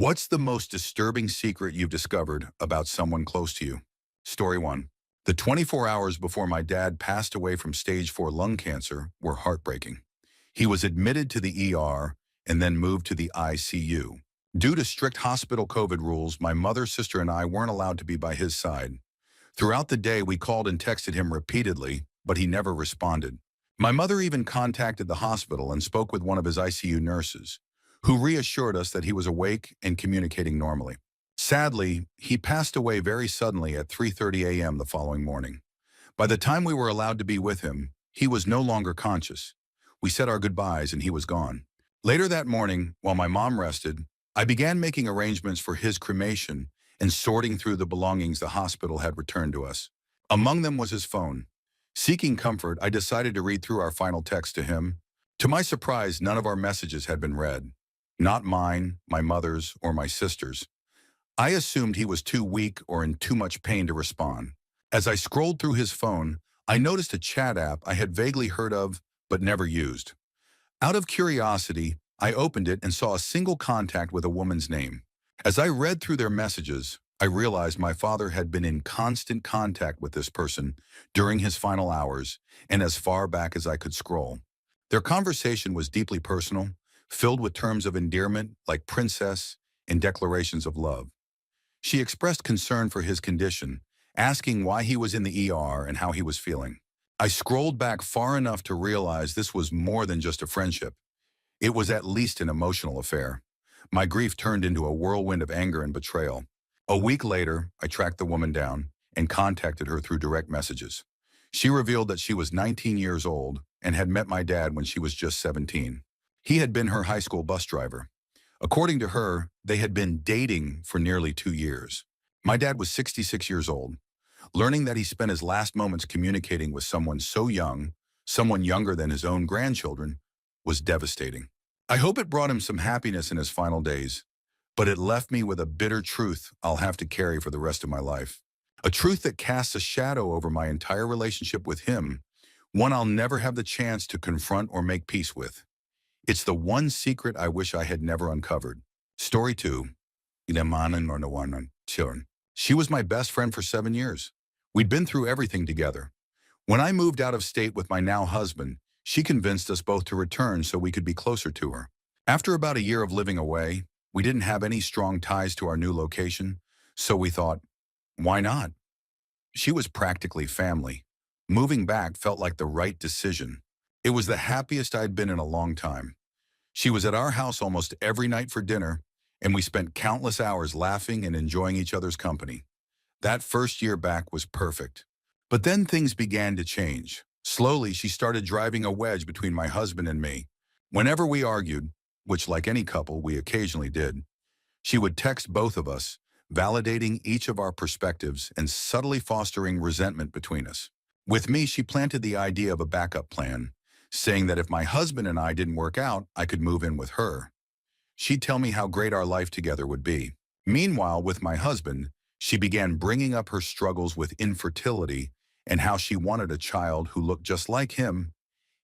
What's the most disturbing secret you've discovered about someone close to you? Story 1. The 24 hours before my dad passed away from stage 4 lung cancer were heartbreaking. He was admitted to the ER and then moved to the ICU. Due to strict hospital COVID rules, my mother, sister, and I weren't allowed to be by his side. Throughout the day, we called and texted him repeatedly, but he never responded. My mother even contacted the hospital and spoke with one of his ICU nurses, who reassured us that he was awake and communicating normally. Sadly, he passed away very suddenly at 3:30 a.m. the following morning. By the time we were allowed to be with him, he was no longer conscious. We said our goodbyes and he was gone. Later that morning, while my mom rested, I began making arrangements for his cremation and sorting through the belongings the hospital had returned to us. Among them was his phone. Seeking comfort, I decided to read through our final text to him. To my surprise, none of our messages had been read. Not mine, my mother's, or my sister's. I assumed he was too weak or in too much pain to respond. As I scrolled through his phone, I noticed a chat app I had vaguely heard of but never used. Out of curiosity, I opened it and saw a single contact with a woman's name. As I read through their messages, I realized my father had been in constant contact with this person during his final hours and as far back as I could scroll. Their conversation was deeply personal, filled with terms of endearment like princess and declarations of love. She expressed concern for his condition, asking why he was in the ER and how he was feeling. I scrolled back far enough to realize this was more than just a friendship. It was at least an emotional affair. My grief turned into a whirlwind of anger and betrayal. A week later, I tracked the woman down and contacted her through direct messages. She revealed that she was 19 years old and had met my dad when she was just 17. He had been her high school bus driver. According to her, they had been dating for nearly 2 years. My dad was 66 years old. Learning that he spent his last moments communicating with someone so young, someone younger than his own grandchildren, was devastating. I hope it brought him some happiness in his final days, but it left me with a bitter truth I'll have to carry for the rest of my life. A truth that casts a shadow over my entire relationship with him, one I'll never have the chance to confront or make peace with. It's the one secret I wish I had never uncovered. Story 2. Inamanan or Nawanan Children. She was my best friend for 7 years. We'd been through everything together. When I moved out of state with my now husband, she convinced us both to return so we could be closer to her. After about a year of living away, we didn't have any strong ties to our new location, so we thought, why not? She was practically family. Moving back felt like the right decision. It was the happiest I'd been in a long time. She was at our house almost every night for dinner, and we spent countless hours laughing and enjoying each other's company. That first year back was perfect. But then things began to change. Slowly, she started driving a wedge between my husband and me. Whenever we argued, which like any couple we occasionally did, she would text both of us, validating each of our perspectives and subtly fostering resentment between us. With me, she planted the idea of a backup plan, saying that if my husband and I didn't work out, I could move in with her. She'd tell me how great our life together would be. Meanwhile, with my husband, she began bringing up her struggles with infertility and how she wanted a child who looked just like him,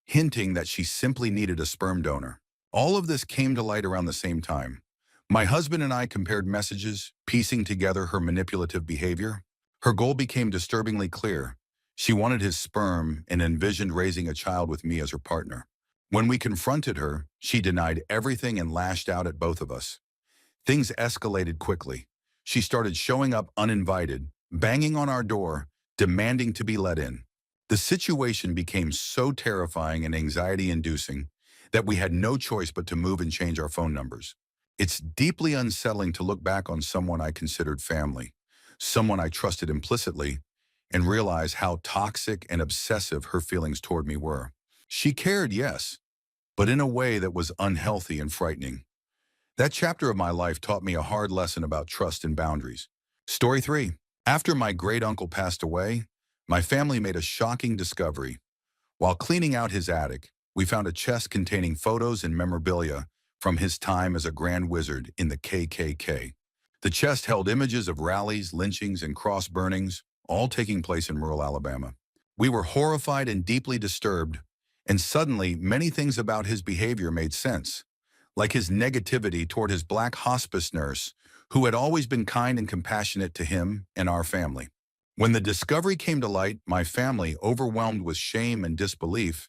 hinting that she simply needed a sperm donor. All of this came to light around the same time. My husband and I compared messages, piecing together her manipulative behavior. Her goal became disturbingly clear. She wanted his sperm and envisioned raising a child with me as her partner. When we confronted her, she denied everything and lashed out at both of us. Things escalated quickly. She started showing up uninvited, banging on our door, demanding to be let in. The situation became so terrifying and anxiety-inducing that we had no choice but to move and change our phone numbers. It's deeply unsettling to look back on someone I considered family, someone I trusted implicitly, and realize how toxic and obsessive her feelings toward me were. She cared, yes, but in a way that was unhealthy and frightening. That chapter of my life taught me a hard lesson about trust and boundaries. Story 3. After my great-uncle passed away, my family made a shocking discovery. While cleaning out his attic, we found a chest containing photos and memorabilia from his time as a Grand Wizard in the KKK. The chest held images of rallies, lynchings, and cross burnings, all taking place in rural Alabama. We were horrified and deeply disturbed, and suddenly many things about his behavior made sense. like his negativity toward his black hospice nurse, who had always been kind and compassionate to him and our family. When the discovery came to light, my family, overwhelmed with shame and disbelief,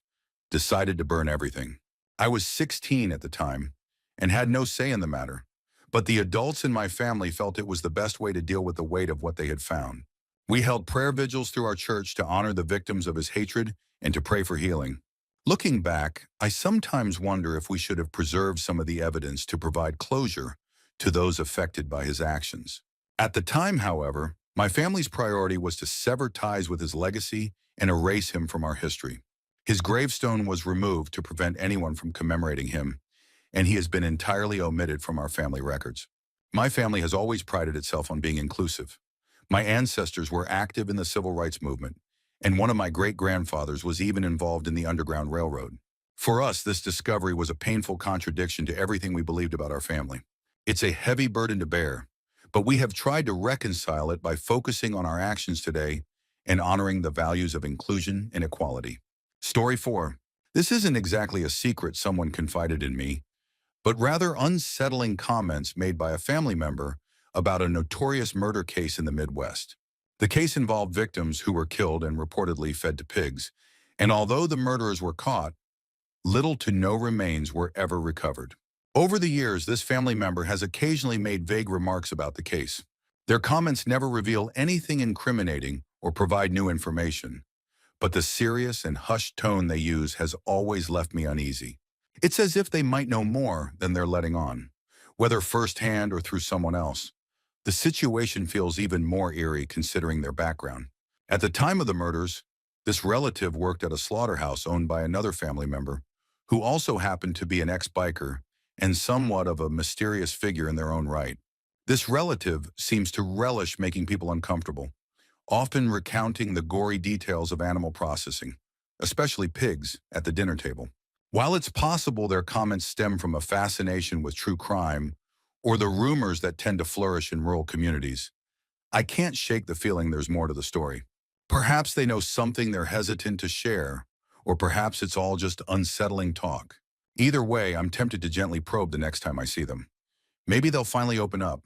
decided to burn everything. I was 16 at the time and had no say in the matter, but the adults in my family felt it was the best way to deal with the weight of what they had found. We held prayer vigils through our church to honor the victims of his hatred and to pray for healing. Looking back, I sometimes wonder if we should have preserved some of the evidence to provide closure to those affected by his actions. At the time, however, my family's priority was to sever ties with his legacy and erase him from our history. His gravestone was removed to prevent anyone from commemorating him, and he has been entirely omitted from our family records. My family has always prided itself on being inclusive. My ancestors were active in the civil rights movement, and one of my great-grandfathers was even involved in the Underground Railroad. For us, this discovery was a painful contradiction to everything we believed about our family. It's a heavy burden to bear, but we have tried to reconcile it by focusing on our actions today and honoring the values of inclusion and equality. Story 4. This isn't exactly a secret someone confided in me, but rather unsettling comments made by a family member about a notorious murder case in the Midwest. The case involved victims who were killed and reportedly fed to pigs, and although the murderers were caught, little to no remains were ever recovered. Over the years, this family member has occasionally made vague remarks about the case. Their comments never reveal anything incriminating or provide new information, but the serious and hushed tone they use has always left me uneasy. It's as if they might know more than they're letting on, whether firsthand or through someone else. The situation feels even more eerie considering their background. At the time of the murders, this relative worked at a slaughterhouse owned by another family member, who also happened to be an ex-biker and somewhat of a mysterious figure in their own right. This relative seems to relish making people uncomfortable, often recounting the gory details of animal processing, especially pigs, at the dinner table. While it's possible their comments stem from a fascination with true crime or the rumors that tend to flourish in rural communities, I can't shake the feeling there's more to the story. Perhaps they know something they're hesitant to share, or perhaps it's all just unsettling talk. Either way, I'm tempted to gently probe the next time I see them. Maybe they'll finally open up,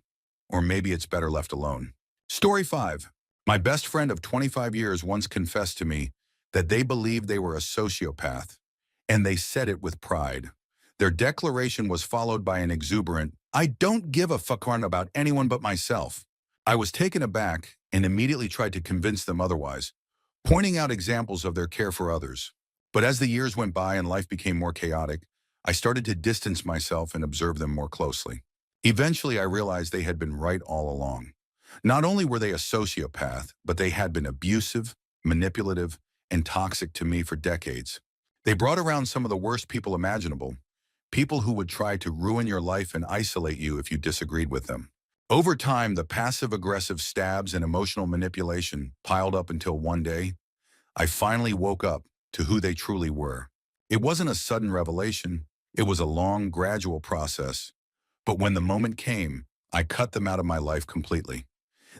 or maybe it's better left alone. Story 5. My best friend of 25 years once confessed to me that they believed they were a sociopath, and they said it with pride. Their declaration was followed by an exuberant, "I don't give a fuck about anyone but myself." I was taken aback and immediately tried to convince them otherwise, pointing out examples of their care for others. But as the years went by and life became more chaotic, I started to distance myself and observe them more closely. Eventually, I realized they had been right all along. Not only were they a sociopath, but they had been abusive, manipulative, and toxic to me for decades. They brought around some of the worst people imaginable, people who would try to ruin your life and isolate you if you disagreed with them. Over time, the passive-aggressive stabs and emotional manipulation piled up until one day, I finally woke up to who they truly were. It wasn't a sudden revelation, it was a long, gradual process. But when the moment came, I cut them out of my life completely.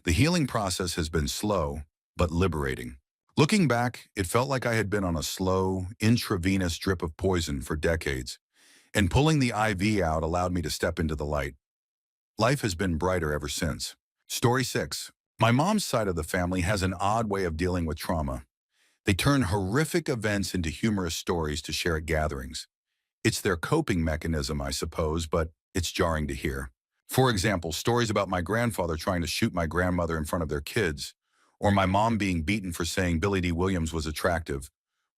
The healing process has been slow, but liberating. Looking back, it felt like I had been on a slow, intravenous drip of poison for decades, and pulling the IV out allowed me to step into the light. Life has been brighter ever since. Story 6. My mom's side of the family has an odd way of dealing with trauma. They turn horrific events into humorous stories to share at gatherings. It's their coping mechanism, I suppose, but it's jarring to hear. For example, stories about my grandfather trying to shoot my grandmother in front of their kids, or my mom being beaten for saying Billy Dee Williams was attractive,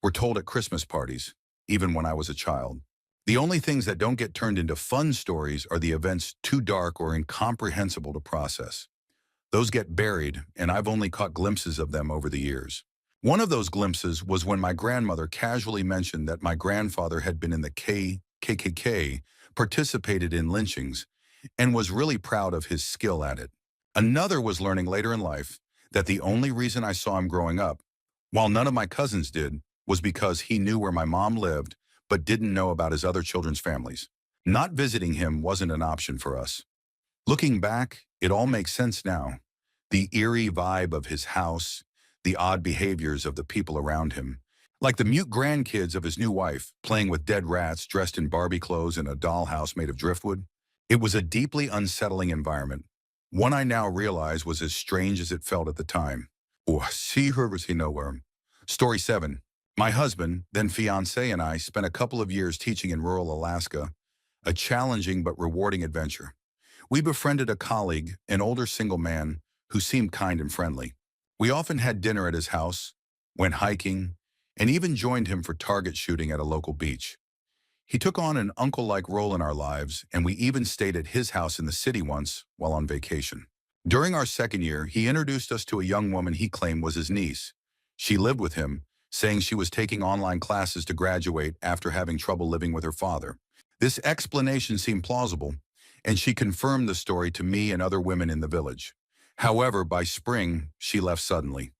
were told at Christmas parties, even when I was a child. The only things that don't get turned into fun stories are the events too dark or incomprehensible to process. Those get buried, and I've only caught glimpses of them over the years. One of those glimpses was when my grandmother casually mentioned that my grandfather had been in the KKK, participated in lynchings, and was really proud of his skill at it. Another was learning later in life that the only reason I saw him growing up, while none of my cousins did, was because he knew where my mom lived but didn't know about his other children's families. Not visiting him wasn't an option for us. Looking back, it all makes sense now. The eerie vibe of his house, the odd behaviors of the people around him. like the mute grandkids of his new wife, playing with dead rats dressed in Barbie clothes in a dollhouse made of driftwood. It was a deeply unsettling environment, one I now realize was as strange as it felt at the time. Oh, see her was he nowhere. Story 7. My husband, then fiancé, and I spent a couple of years teaching in rural Alaska, a challenging but rewarding adventure. We befriended a colleague, an older single man, who seemed kind and friendly. We often had dinner at his house, went hiking, and even joined him for target shooting at a local beach. He took on an uncle-like role in our lives, and we even stayed at his house in the city once while on vacation. During our second year, he introduced us to a young woman he claimed was his niece. She lived with him, saying she was taking online classes to graduate after having trouble living with her father. This explanation seemed plausible, and she confirmed the story to me and other women in the village. However, by spring, she left suddenly.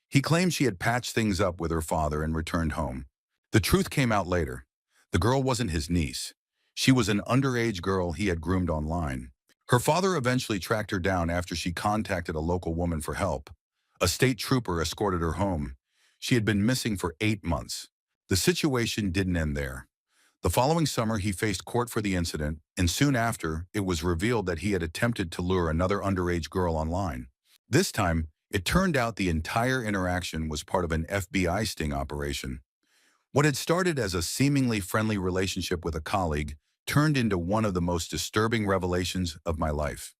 He claimed she had patched things up with her father and returned home. The truth came out later. The girl wasn't his niece. She was an underage girl he had groomed online. Her father eventually tracked her down after she contacted a local woman for help. A state trooper escorted her home. She had been missing for 8 months. The situation didn't end there. The following summer, he faced court for the incident, and soon after, it was revealed that he had attempted to lure another underage girl online. This time, it turned out the entire interaction was part of an FBI sting operation. What had started as a seemingly friendly relationship with a colleague turned into one of the most disturbing revelations of my life.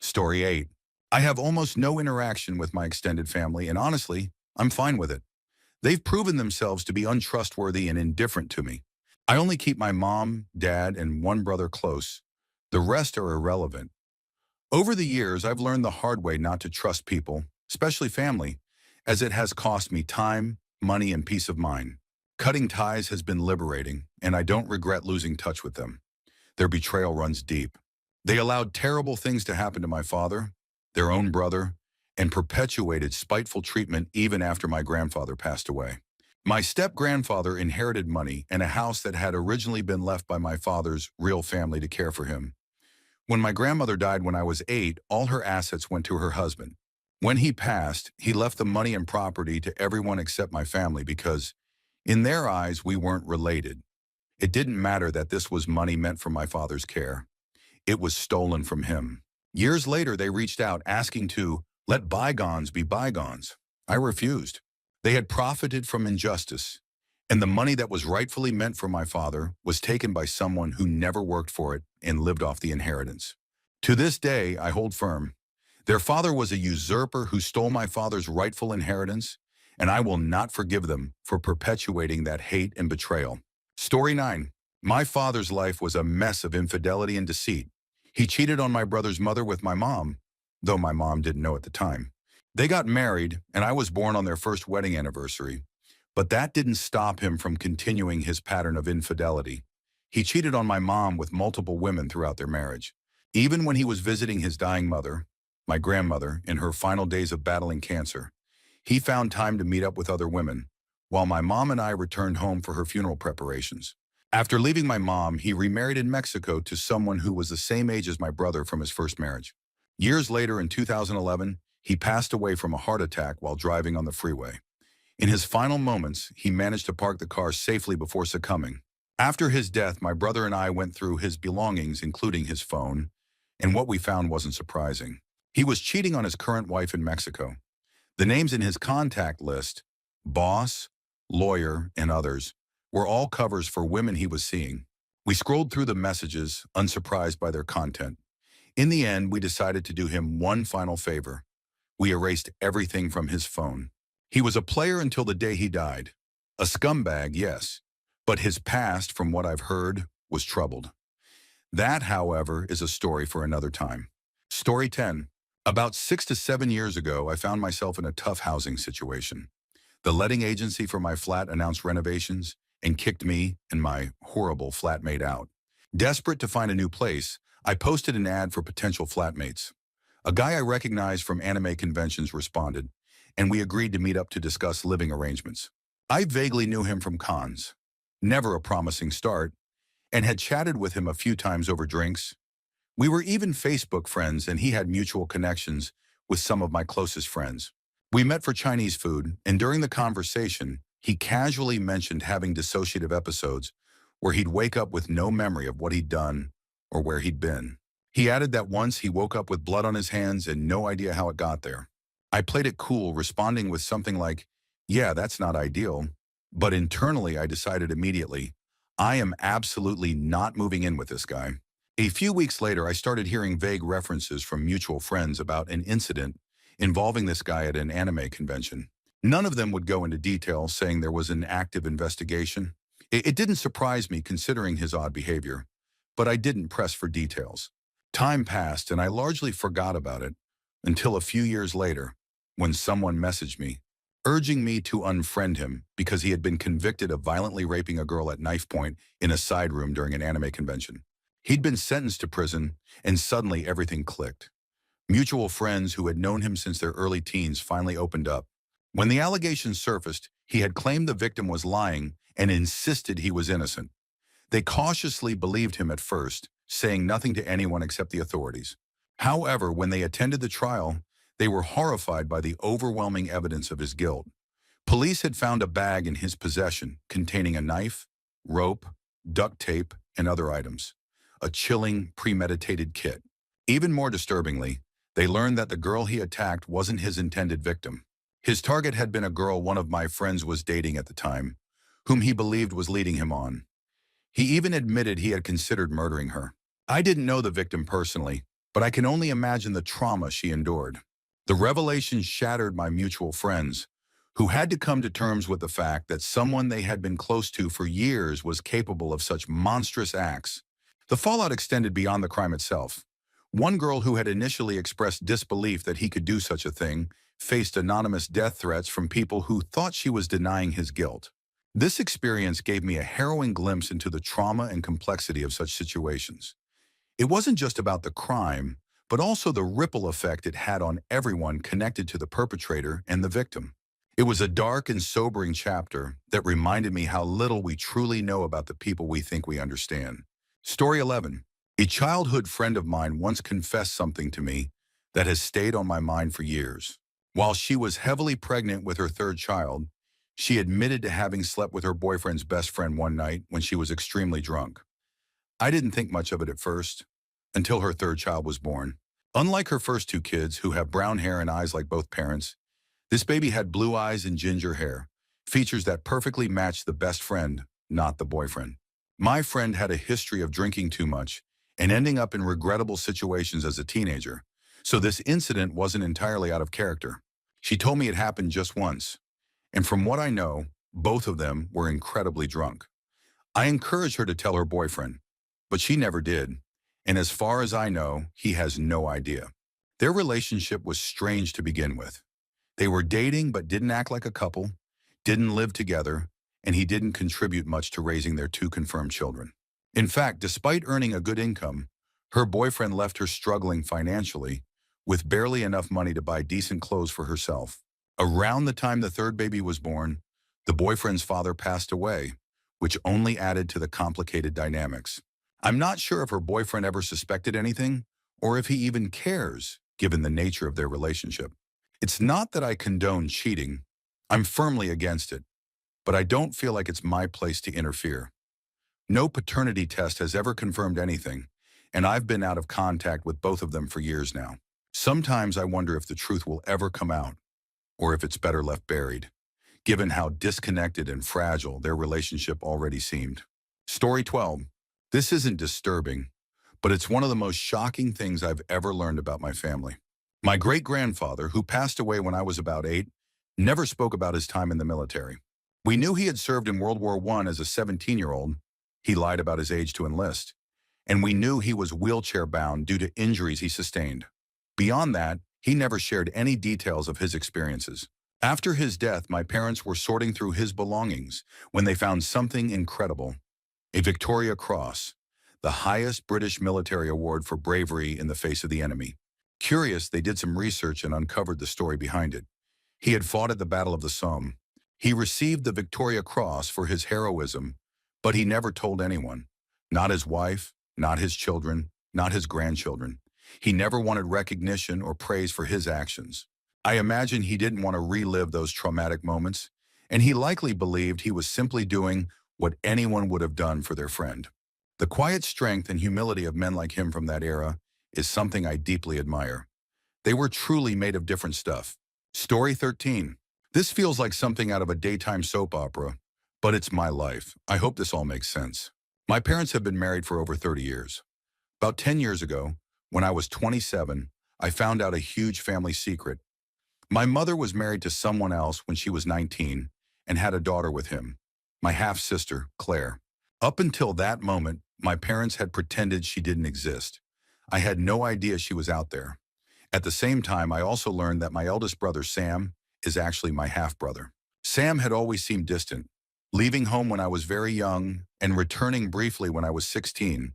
Story 8. I have almost no interaction with my extended family, and honestly, I'm fine with it. They've proven themselves to be untrustworthy and indifferent to me. I only keep my mom, dad, and one brother close. The rest are irrelevant. Over the years, I've learned the hard way not to trust people, especially family, as it has cost me time, money, and peace of mind. Cutting ties has been liberating, and I don't regret losing touch with them. Their betrayal runs deep. They allowed terrible things to happen to my father, their own brother, and perpetuated spiteful treatment even after my grandfather passed away. My step-grandfather inherited money and a house that had originally been left by my father's real family to care for him. When my grandmother died when I was 8, all her assets went to her husband. When he passed, he left the money and property to everyone except my family because, in their eyes, we weren't related. It didn't matter that this was money meant for my father's care. It was stolen from him. Years later, they reached out asking to let bygones be bygones. I refused. They had profited from injustice, and the money that was rightfully meant for my father was taken by someone who never worked for it and lived off the inheritance. To this day, I hold firm. Their father was a usurper who stole my father's rightful inheritance, and I will not forgive them for perpetuating that hate and betrayal. Story 9. My father's life was a mess of infidelity and deceit. He cheated on my brother's mother with my mom, though my mom didn't know at the time. They got married, and I was born on their first wedding anniversary, but that didn't stop him from continuing his pattern of infidelity. He cheated on my mom with multiple women throughout their marriage. Even when he was visiting his dying mother, my grandmother, in her final days of battling cancer, he found time to meet up with other women, while my mom and I returned home for her funeral preparations. After leaving my mom, he remarried in Mexico to someone who was the same age as my brother from his first marriage. Years later, in 2011, he passed away from a heart attack while driving on the freeway. In his final moments, he managed to park the car safely before succumbing. After his death, my brother and I went through his belongings, including his phone, and what we found wasn't surprising. He was cheating on his current wife in Mexico. The names in his contact list, boss, lawyer, and others, were all covers for women he was seeing. We scrolled through the messages, unsurprised by their content. In the end, we decided to do him one final favor. We erased everything from his phone. He was a player until the day he died. A scumbag, yes, but his past, from what I've heard, was troubled. That, however, is a story for another time. Story 10. About 6 to 7 years ago, I found myself in a tough housing situation. The letting agency for my flat announced renovations and kicked me and my horrible flatmate out. Desperate to find a new place, I posted an ad for potential flatmates. A guy I recognized from anime conventions responded, and we agreed to meet up to discuss living arrangements. I vaguely knew him from cons, never a promising start, and had chatted with him a few times over drinks. We were even Facebook friends, and he had mutual connections with some of my closest friends. We met for Chinese food, and during the conversation, he casually mentioned having dissociative episodes where he'd wake up with no memory of what he'd done or where he'd been. He added that once he woke up with blood on his hands and no idea how it got there. I played it cool, responding with something like, "Yeah, that's not ideal." But internally, I decided immediately, I am absolutely not moving in with this guy. A few weeks later, I started hearing vague references from mutual friends about an incident involving this guy at an anime convention. None of them would go into detail, saying there was an active investigation. It didn't surprise me considering his odd behavior, but I didn't press for details. Time passed and I largely forgot about it until a few years later when someone messaged me, urging me to unfriend him because he had been convicted of violently raping a girl at knife point in a side room during an anime convention. He'd been sentenced to prison, and suddenly everything clicked. Mutual friends who had known him since their early teens finally opened up. When the allegations surfaced, he had claimed the victim was lying and insisted he was innocent. They cautiously believed him at first, saying nothing to anyone except the authorities. However, when they attended the trial, they were horrified by the overwhelming evidence of his guilt. Police had found a bag in his possession containing a knife, rope, duct tape, and other items. A chilling, premeditated kit. Even more disturbingly, they learned that the girl he attacked wasn't his intended victim. His target had been a girl one of my friends was dating at the time, whom he believed was leading him on. He even admitted he had considered murdering her. I didn't know the victim personally, but I can only imagine the trauma she endured. The revelation shattered my mutual friends, who had to come to terms with the fact that someone they had been close to for years was capable of such monstrous acts. The fallout extended beyond the crime itself. One girl who had initially expressed disbelief that he could do such a thing faced anonymous death threats from people who thought she was denying his guilt. This experience gave me a harrowing glimpse into the trauma and complexity of such situations. It wasn't just about the crime, but also the ripple effect it had on everyone connected to the perpetrator and the victim. It was a dark and sobering chapter that reminded me how little we truly know about the people we think we understand. Story 11. A childhood friend of mine once confessed something to me that has stayed on my mind for years. While she was heavily pregnant with her third child, she admitted to having slept with her boyfriend's best friend one night when she was extremely drunk. I didn't think much of it at first, until her third child was born. Unlike her first two kids, who have brown hair and eyes like both parents, this baby had blue eyes and ginger hair, features that perfectly matched the best friend, not the boyfriend. My friend had a history of drinking too much and ending up in regrettable situations as a teenager, so this incident wasn't entirely out of character. She told me it happened just once, and from what I know, both of them were incredibly drunk. I encouraged her to tell her boyfriend, but she never did, and as far as I know, he has no idea. Their relationship was strange to begin with. They were dating but didn't act like a couple, didn't live together, and he didn't contribute much to raising their two confirmed children. In fact, despite earning a good income, her boyfriend left her struggling financially, with barely enough money to buy decent clothes for herself. Around the time the third baby was born, the boyfriend's father passed away, which only added to the complicated dynamics. I'm not sure if her boyfriend ever suspected anything, or if he even cares, given the nature of their relationship. It's not that I condone cheating. I'm firmly against it, but I don't feel like it's my place to interfere. No paternity test has ever confirmed anything, and I've been out of contact with both of them for years now. Sometimes I wonder if the truth will ever come out, or if it's better left buried, given how disconnected and fragile their relationship already seemed. Story 12. This isn't disturbing, but it's one of the most shocking things I've ever learned about my family. My great-grandfather, who passed away when I was about 8, never spoke about his time in the military. We knew he had served in World War I as a 17-year-old. He lied about his age to enlist. And we knew he was wheelchair-bound due to injuries he sustained. Beyond that, he never shared any details of his experiences. After his death, my parents were sorting through his belongings when they found something incredible. A Victoria Cross, the highest British military award for bravery in the face of the enemy. Curious, they did some research and uncovered the story behind it. He had fought at the Battle of the Somme. He received the Victoria Cross for his heroism, but he never told anyone. Not his wife, not his children, not his grandchildren. He never wanted recognition or praise for his actions. I imagine he didn't want to relive those traumatic moments, and he likely believed he was simply doing what anyone would have done for their friend. The quiet strength and humility of men like him from that era is something I deeply admire. They were truly made of different stuff. Story 13. This feels like something out of a daytime soap opera, but it's my life. I hope this all makes sense. My parents have been married for over 30 years. About 10 years ago, when I was 27, I found out a huge family secret. My mother was married to someone else when she was 19 and had a daughter with him, my half-sister, Claire. Up until that moment, my parents had pretended she didn't exist. I had no idea she was out there. At the same time, I also learned that my eldest brother, Sam, is actually my half-brother. Sam had always seemed distant, leaving home when I was very young and returning briefly when I was 16,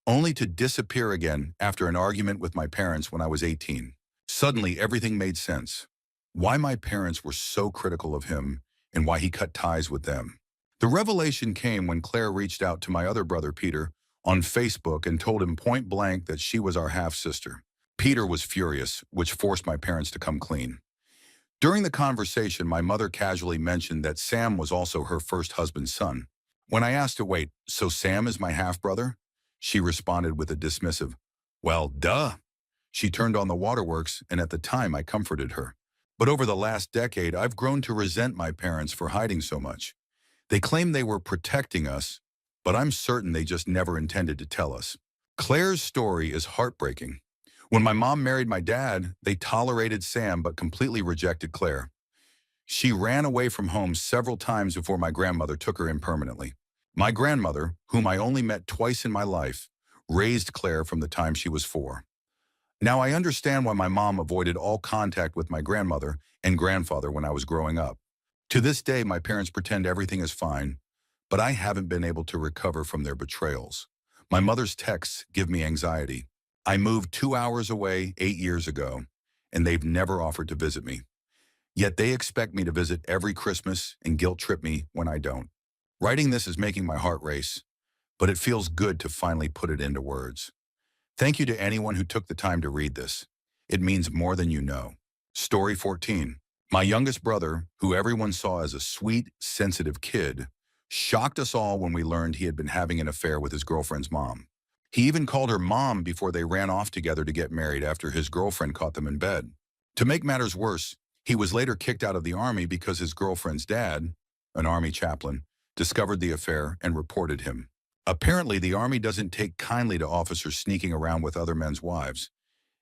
only to disappear again after an argument with my parents when I was 18. Suddenly, everything made sense. Why my parents were so critical of him and why he cut ties with them. The revelation came when Claire reached out to my other brother, Peter, on Facebook and told him point blank that she was our half-sister. Peter was furious, which forced my parents to come clean. During the conversation, my mother casually mentioned that Sam was also her first husband's son. When I asked her, wait, so Sam is my half-brother? She responded with a dismissive, well, duh. She turned on the waterworks, and at the time I comforted her. But over the last decade, I've grown to resent my parents for hiding so much. They claim they were protecting us, but I'm certain they just never intended to tell us. Claire's story is heartbreaking. When my mom married my dad, they tolerated Sam but completely rejected Claire. She ran away from home several times before my grandmother took her in permanently. My grandmother, whom I only met twice in my life, raised Claire from the time she was 4. Now I understand why my mom avoided all contact with my grandmother and grandfather when I was growing up. To this day, my parents pretend everything is fine, but I haven't been able to recover from their betrayals. My mother's texts give me anxiety. I moved 2 hours away 8 years ago, and they've never offered to visit me. Yet they expect me to visit every Christmas and guilt trip me when I don't. Writing this is making my heart race, but it feels good to finally put it into words. Thank you to anyone who took the time to read this. It means more than you know. Story 14. My youngest brother, who everyone saw as a sweet, sensitive kid, shocked us all when we learned he had been having an affair with his girlfriend's mom. He even called her mom before they ran off together to get married after his girlfriend caught them in bed. To make matters worse, he was later kicked out of the Army because his girlfriend's dad, an Army chaplain, discovered the affair and reported him. Apparently, the Army doesn't take kindly to officers sneaking around with other men's wives,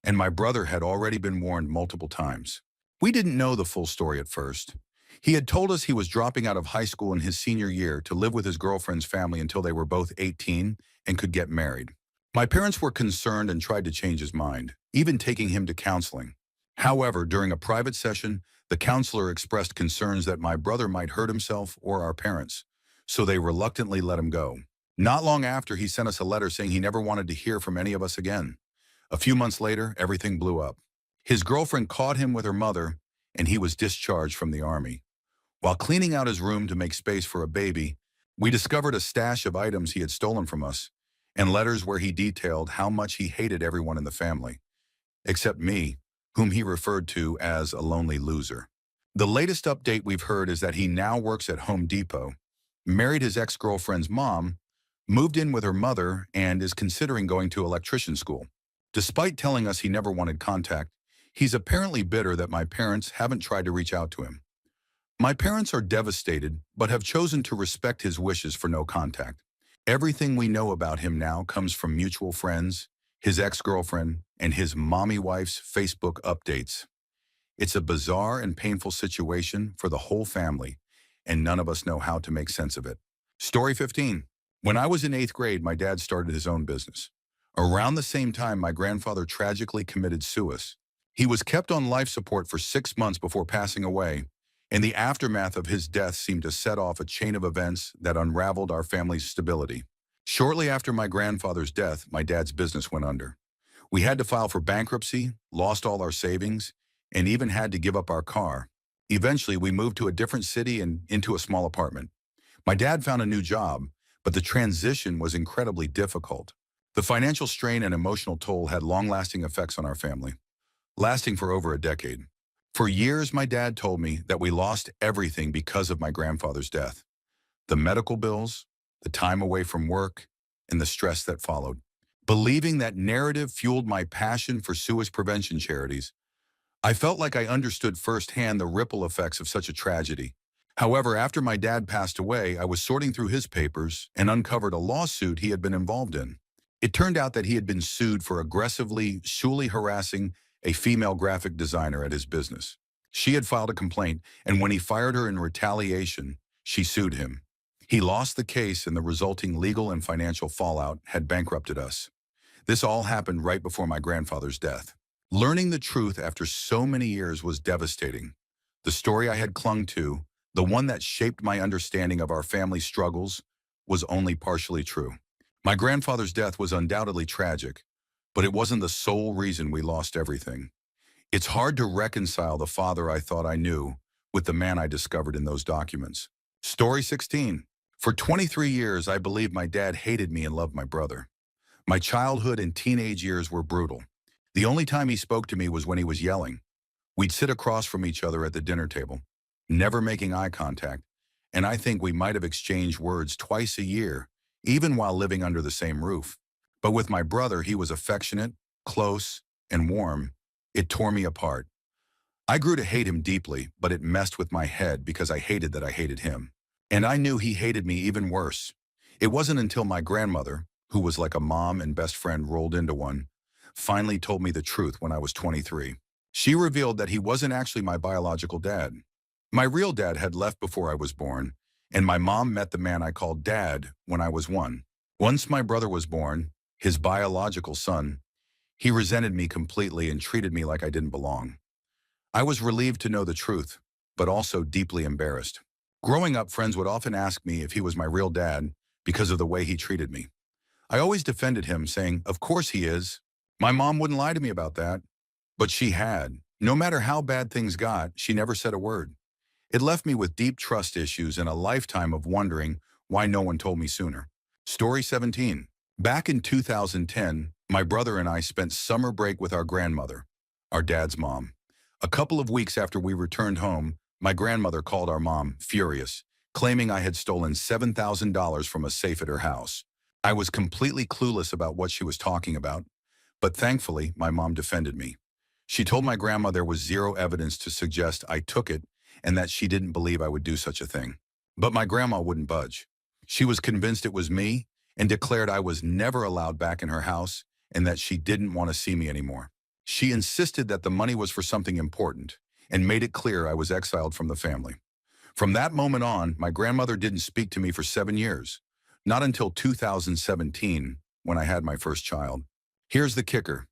and my brother had already been warned multiple times. We didn't know the full story at first. He had told us he was dropping out of high school in his senior year to live with his girlfriend's family until they were both 18 and could get married. My parents were concerned and tried to change his mind, even taking him to counseling. However, during a private session, the counselor expressed concerns that my brother might hurt himself or our parents, so they reluctantly let him go. Not long after, he sent us a letter saying he never wanted to hear from any of us again. A few months later, everything blew up. His girlfriend caught him with her mother, and he was discharged from the Army. While cleaning out his room to make space for a baby, we discovered a stash of items he had stolen from us, and letters where he detailed how much he hated everyone in the family, except me, whom he referred to as a lonely loser. The latest update we've heard is that he now works at Home Depot, married his ex-girlfriend's mom, moved in with her mother, and is considering going to electrician school. Despite telling us he never wanted contact, he's apparently bitter that my parents haven't tried to reach out to him. My parents are devastated, but have chosen to respect his wishes for no contact. Everything we know about him now comes from mutual friends, his ex-girlfriend, and his mommy wife's Facebook updates. It's a bizarre and painful situation for the whole family, and none of us know how to make sense of it. Story 15. When I was in 8th grade, my dad started his own business. Around the same time, my grandfather tragically committed suicide. He was kept on life support for 6 months before passing away, and the aftermath of his death seemed to set off a chain of events that unraveled our family's stability. Shortly after my grandfather's death, my dad's business went under. We had to file for bankruptcy, lost all our savings, and even had to give up our car. Eventually, we moved to a different city and into a small apartment. My dad found a new job, but the transition was incredibly difficult. The financial strain and emotional toll had long-lasting effects on our family, lasting for over a decade. For years, my dad told me that we lost everything because of my grandfather's death. The medical bills, the time away from work, and the stress that followed. Believing that narrative fueled my passion for sewage prevention charities. I felt like I understood firsthand the ripple effects of such a tragedy. However, after my dad passed away, I was sorting through his papers and uncovered a lawsuit he had been involved in. It turned out that he had been sued for aggressively sexually harassing a female graphic designer at his business. She had filed a complaint, and when he fired her in retaliation, she sued him. He lost the case, and the resulting legal and financial fallout had bankrupted us. This all happened right before my grandfather's death. Learning the truth after so many years was devastating. The story I had clung to, the one that shaped my understanding of our family struggles, was only partially true. My grandfather's death was undoubtedly tragic, but it wasn't the sole reason we lost everything. It's hard to reconcile the father I thought I knew with the man I discovered in those documents. Story 16. For 23 years, I believed my dad hated me and loved my brother. My childhood and teenage years were brutal. The only time he spoke to me was when he was yelling. We'd sit across from each other at the dinner table, never making eye contact, and I think we might have exchanged words twice a year, even while living under the same roof. But with my brother, he was affectionate, close, and warm. It tore me apart. I grew to hate him deeply, but it messed with my head because I hated that I hated him. And I knew he hated me even worse. It wasn't until my grandmother, who was like a mom and best friend rolled into one, finally told me the truth when I was 23. She revealed that he wasn't actually my biological dad. My real dad had left before I was born, and my mom met the man I called Dad when I was 1. Once my brother was born, his biological son, he resented me completely and treated me like I didn't belong. I was relieved to know the truth, but also deeply embarrassed. Growing up, friends would often ask me if he was my real dad because of the way he treated me. I always defended him, saying, "Of course he is. My mom wouldn't lie to me about that." But she had. No matter how bad things got, she never said a word. It left me with deep trust issues and a lifetime of wondering why no one told me sooner. Story 17. Back in 2010, my brother and I spent summer break with our grandmother, our dad's mom. A couple of weeks after we returned home, my grandmother called our mom, furious, claiming I had stolen $7,000 from a safe at her house. I was completely clueless about what she was talking about, but thankfully, my mom defended me. She told my grandma there was zero evidence to suggest I took it and that she didn't believe I would do such a thing. But my grandma wouldn't budge. She was convinced it was me and declared I was never allowed back in her house and that she didn't want to see me anymore. She insisted that the money was for something important and made it clear I was exiled from the family. From that moment on, my grandmother didn't speak to me for 7 years, not until 2017 when I had my first child. Here's the kicker.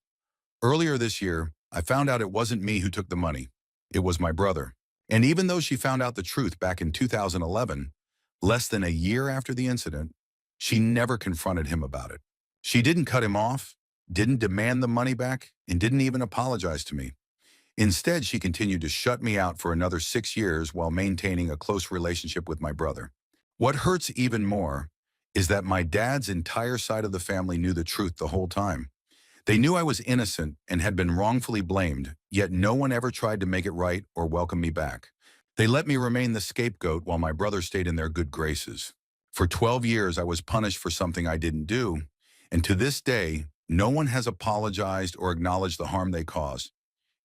Earlier this year, I found out it wasn't me who took the money. It was my brother. And even though she found out the truth back in 2011, less than a year after the incident, she never confronted him about it. She didn't cut him off, didn't demand the money back, and didn't even apologize to me. Instead, she continued to shut me out for another 6 years while maintaining a close relationship with my brother. What hurts even more is that my dad's entire side of the family knew the truth the whole time. They knew I was innocent and had been wrongfully blamed, yet no one ever tried to make it right or welcome me back. They let me remain the scapegoat while my brother stayed in their good graces. For 12 years, I was punished for something I didn't do, and to this day, no one has apologized or acknowledged the harm they caused.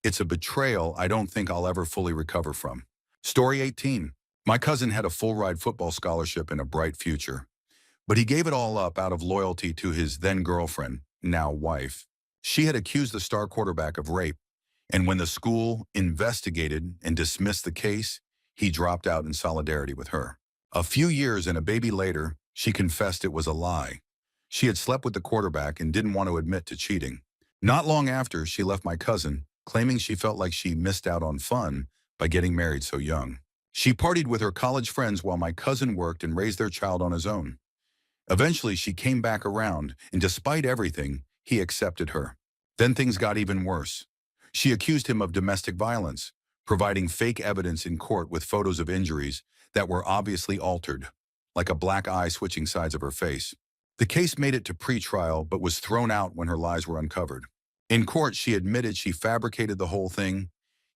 It's a betrayal I don't think I'll ever fully recover from. Story 18. My cousin had a full-ride football scholarship and a bright future, but he gave it all up out of loyalty to his then-girlfriend, now wife. She had accused the star quarterback of rape, and when the school investigated and dismissed the case, he dropped out in solidarity with her. A few years and a baby later, she confessed it was a lie. She had slept with the quarterback and didn't want to admit to cheating. Not long after, she left my cousin, claiming she felt like she missed out on fun by getting married so young. She partied with her college friends while my cousin worked and raised their child on his own. Eventually, she came back around, and despite everything, he accepted her. Then things got even worse. She accused him of domestic violence, providing fake evidence in court with photos of injuries that were obviously altered, like a black eye switching sides of her face. The case made it to pre-trial but was thrown out when her lies were uncovered. In court, she admitted she fabricated the whole thing,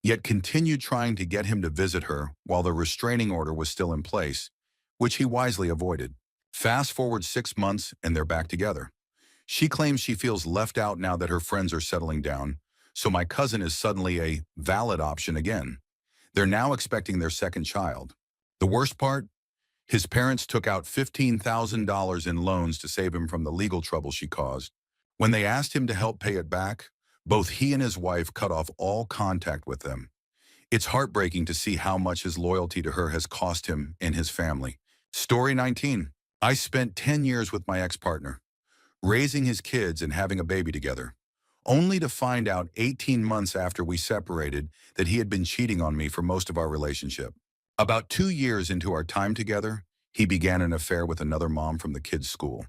yet continued trying to get him to visit her while the restraining order was still in place, which he wisely avoided. Fast forward 6 months and they're back together. She claims she feels left out now that her friends are settling down, so my cousin is suddenly a valid option again. They're now expecting their second child. The worst part? His parents took out $15,000 in loans to save him from the legal trouble she caused. When they asked him to help pay it back, both he and his wife cut off all contact with them. It's heartbreaking to see how much his loyalty to her has cost him and his family. Story 19. I spent 10 years with my ex-partner, raising his kids and having a baby together, only to find out 18 months after we separated that he had been cheating on me for most of our relationship. About 2 years into our time together, he began an affair with another mom from the kids' school,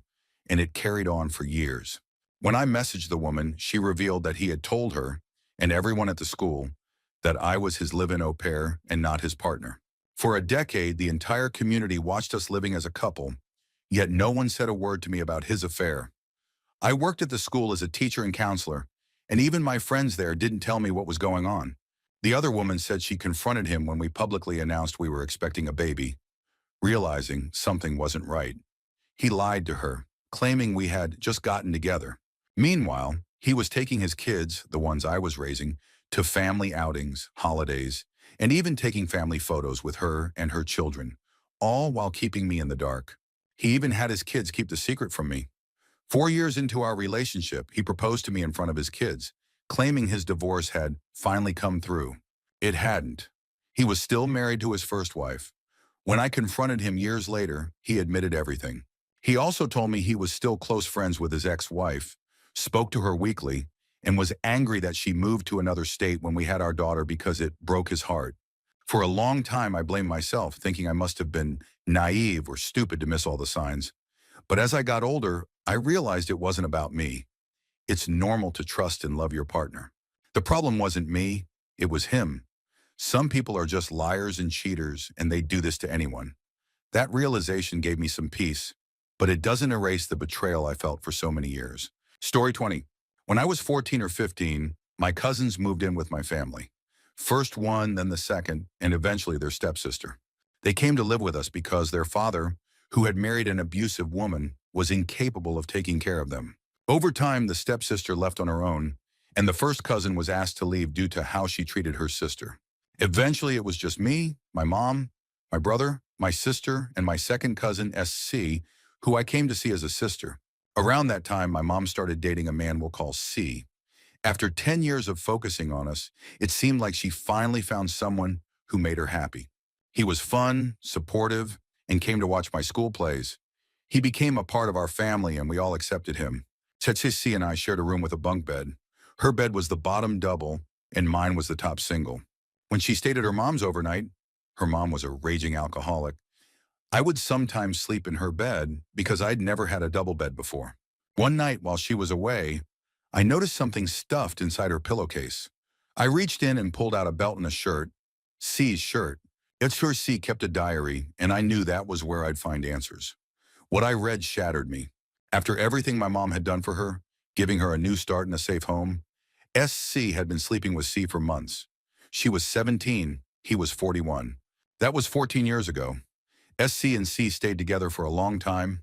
and it carried on for years. When I messaged the woman, she revealed that he had told her, and everyone at the school, that I was his live-in au pair and not his partner. For a decade, the entire community watched us living as a couple, yet no one said a word to me about his affair. I worked at the school as a teacher and counselor, and even my friends there didn't tell me what was going on. The other woman said she confronted him when we publicly announced we were expecting a baby, realizing something wasn't right. He lied to her, claiming we had just gotten together. Meanwhile, he was taking his kids, the ones I was raising, to family outings, holidays, and even taking family photos with her and her children, all while keeping me in the dark. He even had his kids keep the secret from me. 4 years into our relationship, he proposed to me in front of his kids, claiming his divorce had finally come through. It hadn't. He was still married to his first wife. When I confronted him years later, he admitted everything. He also told me he was still close friends with his ex-wife, spoke to her weekly, and was angry that she moved to another state when we had our daughter because it broke his heart. For a long time, I blamed myself, thinking I must have been naive or stupid to miss all the signs. But as I got older, I realized it wasn't about me. It's normal to trust and love your partner. The problem wasn't me, it was him. Some people are just liars and cheaters, and they do this to anyone. That realization gave me some peace, but it doesn't erase the betrayal I felt for so many years. Story 20. When I was 14 or 15, my cousins moved in with my family. First one, then the second, and eventually their stepsister. They came to live with us because their father, who had married an abusive woman, was incapable of taking care of them. Over time, the stepsister left on her own, and the first cousin was asked to leave due to how she treated her sister. Eventually, it was just me, my mom, my brother, my sister, and my second cousin, SC, who I came to see as a sister. Around that time, my mom started dating a man we'll call C. After 10 years of focusing on us, it seemed like she finally found someone who made her happy. He was fun, supportive, and came to watch my school plays. He became a part of our family and we all accepted him. Tsetsi and I shared a room with a bunk bed. Her bed was the bottom double and mine was the top single. When she stayed at her mom's overnight, her mom was a raging alcoholic, I would sometimes sleep in her bed because I'd never had a double bed before. One night while she was away, I noticed something stuffed inside her pillowcase. I reached in and pulled out a belt and a shirt, C's shirt. It's sure C kept a diary, and I knew that was where I'd find answers. What I read shattered me. After everything my mom had done for her, giving her a new start in a safe home, SC had been sleeping with C for months. She was 17, he was 41. That was 14 years ago. SC and C stayed together for a long time,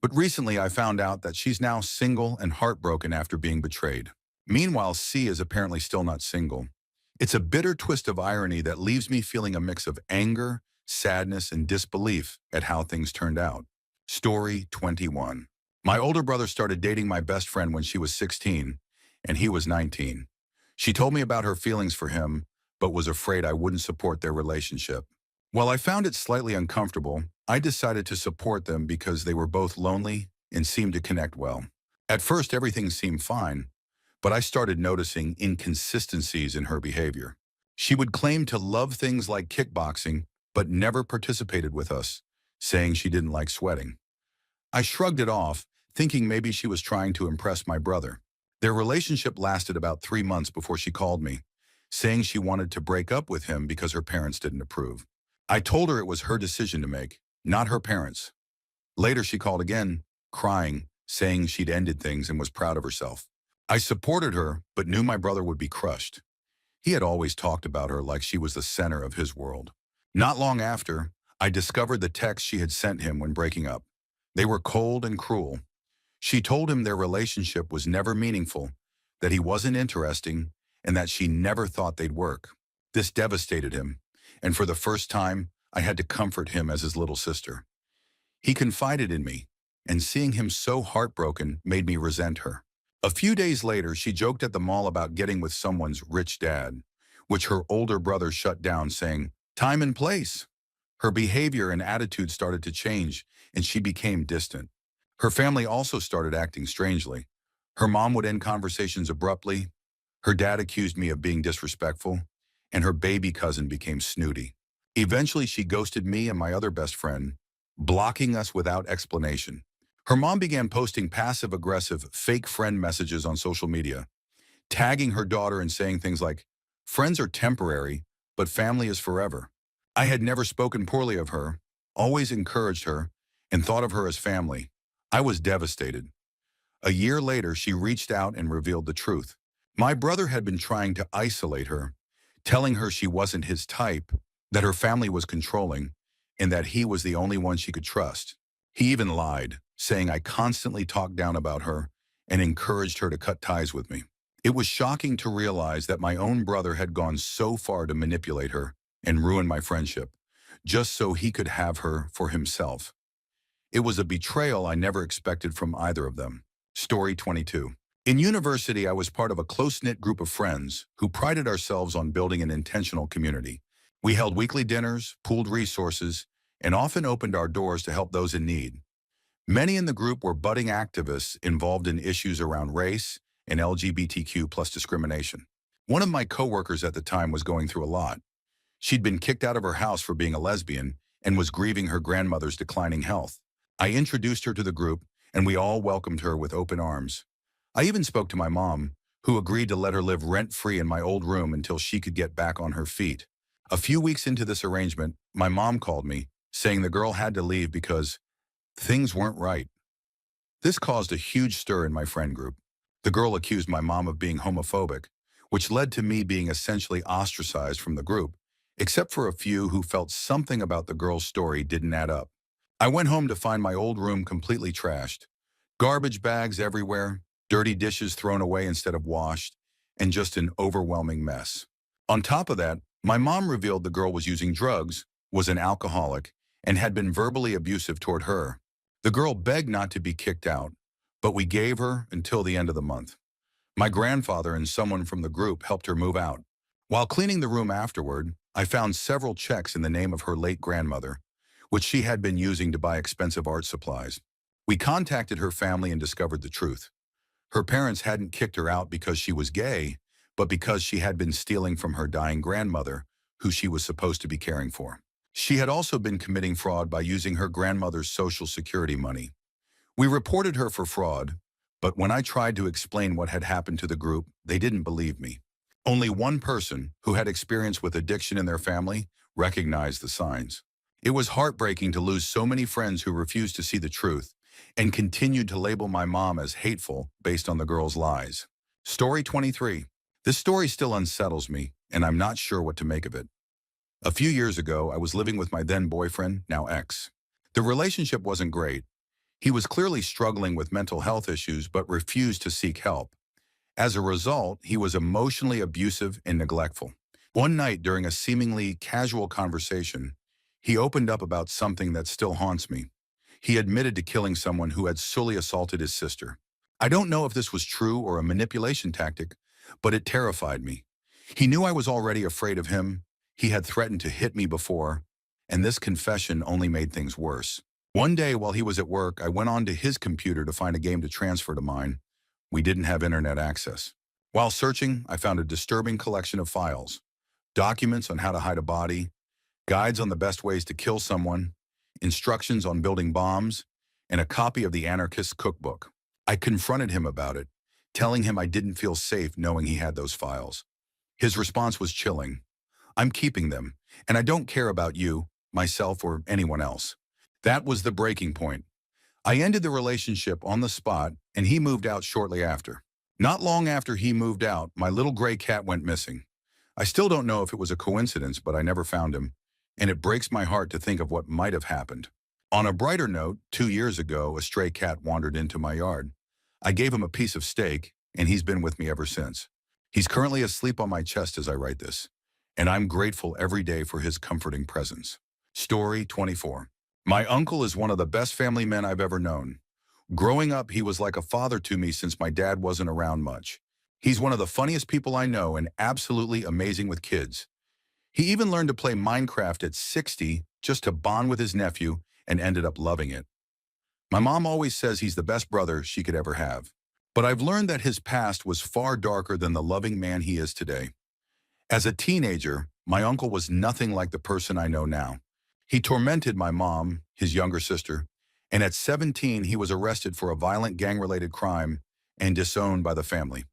but recently I found out that she's now single and heartbroken after being betrayed. Meanwhile, C is apparently still not single. It's a bitter twist of irony that leaves me feeling a mix of anger, sadness, and disbelief at how things turned out. Story 21. My older brother started dating my best friend when she was 16, and he was 19. She told me about her feelings for him, but was afraid I wouldn't support their relationship. While I found it slightly uncomfortable, I decided to support them because they were both lonely and seemed to connect well. At first, everything seemed fine, but I started noticing inconsistencies in her behavior. She would claim to love things like kickboxing, but never participated with us, saying she didn't like sweating. I shrugged it off, thinking maybe she was trying to impress my brother. Their relationship lasted about 3 months before she called me, saying she wanted to break up with him because her parents didn't approve. I told her it was her decision to make, not her parents. Later she called again, crying, saying she'd ended things and was proud of herself. I supported her, but knew my brother would be crushed. He had always talked about her like she was the center of his world. Not long after, I discovered the texts she had sent him when breaking up. They were cold and cruel. She told him their relationship was never meaningful, that he wasn't interesting, and that she never thought they'd work. This devastated him, and for the first time, I had to comfort him as his little sister. He confided in me, and seeing him so heartbroken made me resent her. A few days later, she joked at the mall about getting with someone's rich dad, which her older brother shut down, saying, "Time and place." Her behavior and attitude started to change, and she became distant. Her family also started acting strangely. Her mom would end conversations abruptly, her dad accused me of being disrespectful, and her baby cousin became snooty. Eventually, she ghosted me and my other best friend, blocking us without explanation. Her mom began posting passive-aggressive, fake friend messages on social media, tagging her daughter and saying things like, "Friends are temporary, but family is forever." I had never spoken poorly of her, always encouraged her, and thought of her as family. I was devastated. A year later, she reached out and revealed the truth. My brother had been trying to isolate her, telling her she wasn't his type, that her family was controlling, and that he was the only one she could trust. He even lied, saying I constantly talked down about her and encouraged her to cut ties with me. It was shocking to realize that my own brother had gone so far to manipulate her and ruin my friendship, just so he could have her for himself. It was a betrayal I never expected from either of them. Story 22. In university, I was part of a close-knit group of friends who prided ourselves on building an intentional community. We held weekly dinners, pooled resources, and often opened our doors to help those in need. Many in the group were budding activists involved in issues around race and LGBTQ plus discrimination. One of my coworkers at the time was going through a lot. She'd been kicked out of her house for being a lesbian and was grieving her grandmother's declining health. I introduced her to the group, and we all welcomed her with open arms. I even spoke to my mom, who agreed to let her live rent-free in my old room until she could get back on her feet. A few weeks into this arrangement, my mom called me, saying the girl had to leave because things weren't right. This caused a huge stir in my friend group. The girl accused my mom of being homophobic, which led to me being essentially ostracized from the group, except for a few who felt something about the girl's story didn't add up. I went home to find my old room completely trashed. Garbage bags everywhere, dirty dishes thrown away instead of washed, and just an overwhelming mess. On top of that, my mom revealed the girl was using drugs, was an alcoholic, and had been verbally abusive toward her. The girl begged not to be kicked out, but we gave her until the end of the month. My grandfather and someone from the group helped her move out. While cleaning the room afterward, I found several checks in the name of her late grandmother, which she had been using to buy expensive art supplies. We contacted her family and discovered the truth. Her parents hadn't kicked her out because she was gay, but because she had been stealing from her dying grandmother, who she was supposed to be caring for. She had also been committing fraud by using her grandmother's Social Security money. We reported her for fraud, but when I tried to explain what had happened to the group, they didn't believe me. Only one person, who had experience with addiction in their family, recognized the signs. It was heartbreaking to lose so many friends who refused to see the truth and continued to label my mom as hateful based on the girl's lies. Story 23. This story still unsettles me, and I'm not sure what to make of it. A few years ago, I was living with my then boyfriend, now ex. The relationship wasn't great. He was clearly struggling with mental health issues but refused to seek help. As a result, he was emotionally abusive and neglectful. One night, during a seemingly casual conversation, he opened up about something that still haunts me. He admitted to killing someone who had solely assaulted his sister. I don't know if this was true or a manipulation tactic, but it terrified me. He knew I was already afraid of him. He had threatened to hit me before, and this confession only made things worse. One day while he was at work, I went onto his computer to find a game to transfer to mine. We didn't have internet access. While searching, I found a disturbing collection of files, documents on how to hide a body, guides on the best ways to kill someone, instructions on building bombs, and a copy of the Anarchist's Cookbook. I confronted him about it, telling him I didn't feel safe knowing he had those files. His response was chilling. "I'm keeping them, and I don't care about you, myself, or anyone else." That was the breaking point. I ended the relationship on the spot, and he moved out shortly after. Not long after he moved out, my little gray cat went missing. I still don't know if it was a coincidence, but I never found him, and it breaks my heart to think of what might have happened. On a brighter note, 2 years ago, a stray cat wandered into my yard. I gave him a piece of steak, and he's been with me ever since. He's currently asleep on my chest as I write this, and I'm grateful every day for his comforting presence. Story 24. My uncle is one of the best family men I've ever known. Growing up, he was like a father to me since my dad wasn't around much. He's one of the funniest people I know and absolutely amazing with kids. He even learned to play Minecraft at 60 just to bond with his nephew and ended up loving it. My mom always says he's the best brother she could ever have. But I've learned that his past was far darker than the loving man he is today. As a teenager, my uncle was nothing like the person I know now. He tormented my mom, his younger sister, and at 17 he was arrested for a violent gang-related crime and disowned by the family.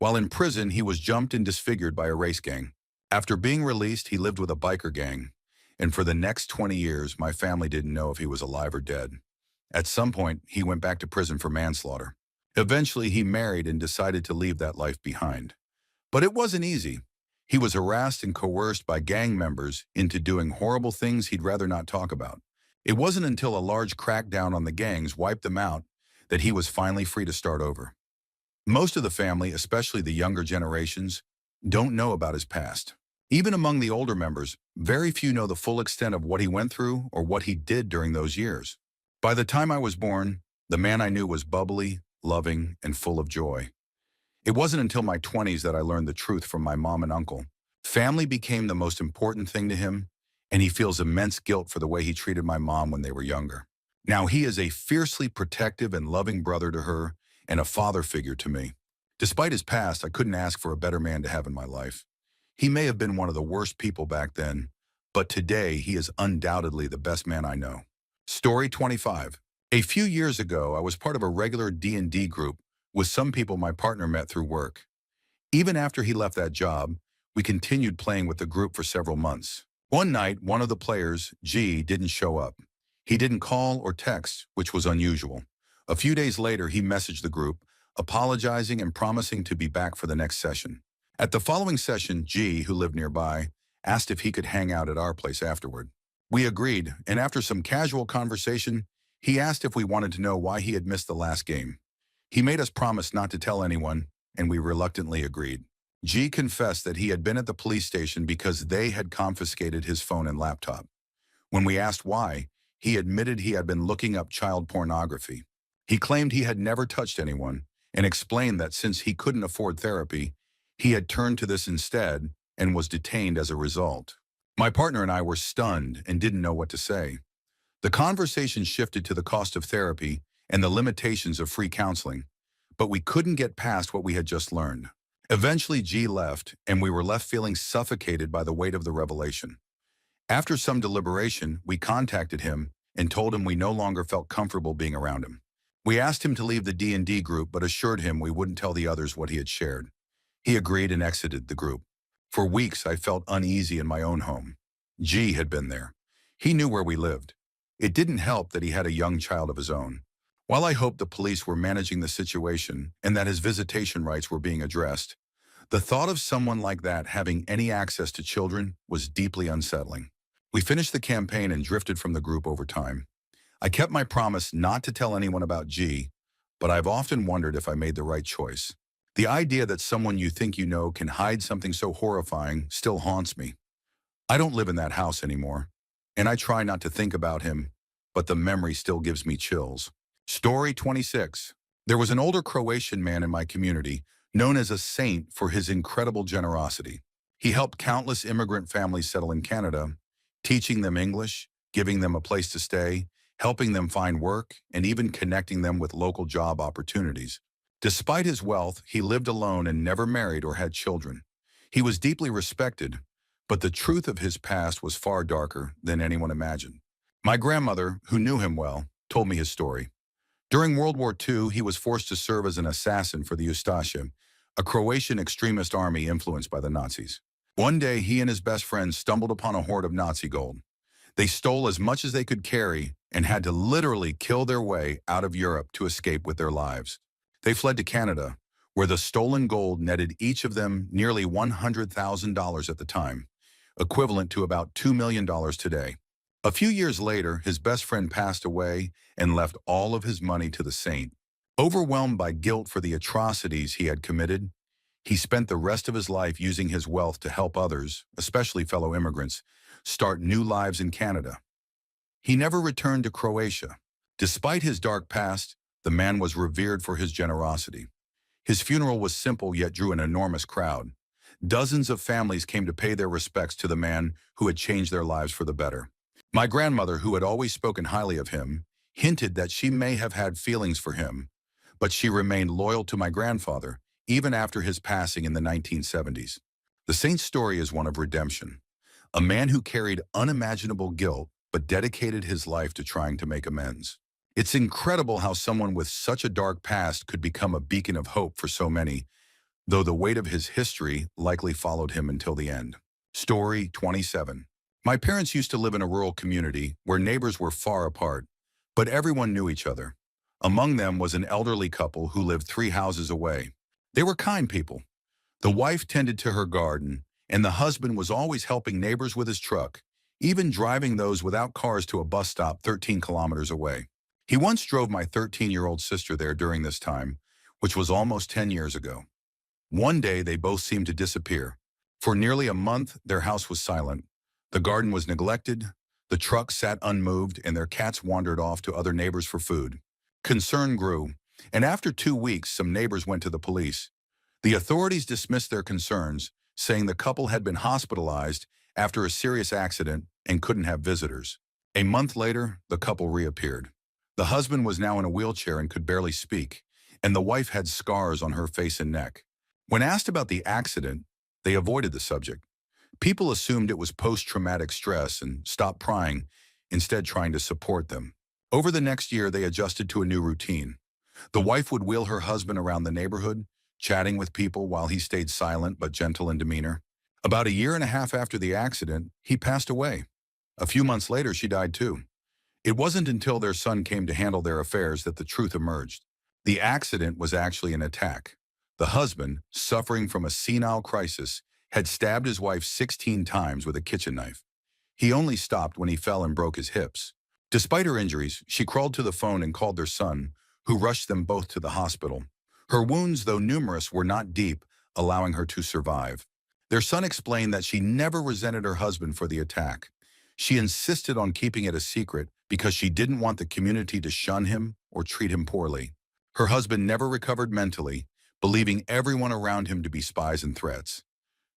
While in prison, he was jumped and disfigured by a race gang. After being released, he lived with a biker gang, and for the next 20 years, my family didn't know if he was alive or dead. At some point, he went back to prison for manslaughter. Eventually, he married and decided to leave that life behind. But it wasn't easy. He was harassed and coerced by gang members into doing horrible things he'd rather not talk about. It wasn't until a large crackdown on the gangs wiped them out that he was finally free to start over. Most of the family, especially the younger generations, don't know about his past. Even among the older members, very few know the full extent of what he went through or what he did during those years. By the time I was born, the man I knew was bubbly, loving, and full of joy. It wasn't until my 20s that I learned the truth from my mom and uncle. Family became the most important thing to him, and he feels immense guilt for the way he treated my mom when they were younger. Now he is a fiercely protective and loving brother to her and a father figure to me. Despite his past, I couldn't ask for a better man to have in my life. He may have been one of the worst people back then, but today he is undoubtedly the best man I know. Story 25. A few years ago, I was part of a regular D&D group with some people my partner met through work. Even after he left that job, we continued playing with the group for several months. One night, one of the players, G, didn't show up. He didn't call or text, which was unusual. A few days later, he messaged the group, apologizing and promising to be back for the next session. At the following session, G, who lived nearby, asked if he could hang out at our place afterward. We agreed, and after some casual conversation, he asked if we wanted to know why he had missed the last game. He made us promise not to tell anyone, and we reluctantly agreed. G confessed that he had been at the police station because they had confiscated his phone and laptop. When we asked why, he admitted he had been looking up child pornography. He claimed he had never touched anyone and explained that since he couldn't afford therapy, he had turned to this instead and was detained as a result. My partner and I were stunned and didn't know what to say. The conversation shifted to the cost of therapy and the limitations of free counseling, but we couldn't get past what we had just learned. Eventually, G left, and we were left feeling suffocated by the weight of the revelation. After some deliberation, we contacted him and told him we no longer felt comfortable being around him. We asked him to leave the D&D group, but assured him we wouldn't tell the others what he had shared. He agreed and exited the group. For weeks, I felt uneasy in my own home. G had been there. He knew where we lived. It didn't help that he had a young child of his own. While I hoped the police were managing the situation and that his visitation rights were being addressed, the thought of someone like that having any access to children was deeply unsettling. We finished the campaign and drifted from the group over time. I kept my promise not to tell anyone about G, but I've often wondered if I made the right choice. The idea that someone you think you know can hide something so horrifying still haunts me. I don't live in that house anymore, and I try not to think about him, but the memory still gives me chills. Story 26. There was an older Croatian man in my community known as a saint for his incredible generosity. He helped countless immigrant families settle in Canada, teaching them English, giving them a place to stay, helping them find work, and even connecting them with local job opportunities. Despite his wealth, he lived alone and never married or had children. He was deeply respected, but the truth of his past was far darker than anyone imagined. My grandmother, who knew him well, told me his story. During World War II, he was forced to serve as an assassin for the Ustaša, a Croatian extremist army influenced by the Nazis. One day, he and his best friend stumbled upon a hoard of Nazi gold. They stole as much as they could carry and had to literally kill their way out of Europe to escape with their lives. They fled to Canada, where the stolen gold netted each of them nearly $100,000 at the time, equivalent to about $2 million today. A few years later, his best friend passed away and left all of his money to the saint. Overwhelmed by guilt for the atrocities he had committed, he spent the rest of his life using his wealth to help others, especially fellow immigrants, start new lives in Canada. He never returned to Croatia. Despite his dark past, the man was revered for his generosity. His funeral was simple yet drew an enormous crowd. Dozens of families came to pay their respects to the man who had changed their lives for the better. My grandmother, who had always spoken highly of him, hinted that she may have had feelings for him, but she remained loyal to my grandfather, even after his passing in the 1970s. The saint's story is one of redemption. A man who carried unimaginable guilt but dedicated his life to trying to make amends. It's incredible how someone with such a dark past could become a beacon of hope for so many, though the weight of his history likely followed him until the end. Story 27. My parents used to live in a rural community where neighbors were far apart, but everyone knew each other. Among them was an elderly couple who lived 3 houses away. They were kind people. The wife tended to her garden, and the husband was always helping neighbors with his truck, even driving those without cars to a bus stop 13 kilometers away. He once drove my 13-year-old sister there during this time, which was almost 10 years ago. One day, they both seemed to disappear. For nearly a month, their house was silent. The garden was neglected, the truck sat unmoved, and their cats wandered off to other neighbors for food. Concern grew, and after 2 weeks, some neighbors went to the police. The authorities dismissed their concerns, saying the couple had been hospitalized after a serious accident and couldn't have visitors. A month later, the couple reappeared. The husband was now in a wheelchair and could barely speak, and the wife had scars on her face and neck. When asked about the accident, they avoided the subject. People assumed it was post-traumatic stress and stopped prying, instead trying to support them. Over the next year, they adjusted to a new routine. The wife would wheel her husband around the neighborhood, chatting with people while he stayed silent but gentle in demeanor. About a year and a half after the accident, he passed away. A few months later, she died too. It wasn't until their son came to handle their affairs that the truth emerged. The accident was actually an attack. The husband, suffering from a senile crisis, had stabbed his wife 16 times with a kitchen knife. He only stopped when he fell and broke his hips. Despite her injuries, she crawled to the phone and called their son, who rushed them both to the hospital. Her wounds, though numerous, were not deep, allowing her to survive. Their son explained that she never resented her husband for the attack. She insisted on keeping it a secret because she didn't want the community to shun him or treat him poorly. Her husband never recovered mentally, believing everyone around him to be spies and threats.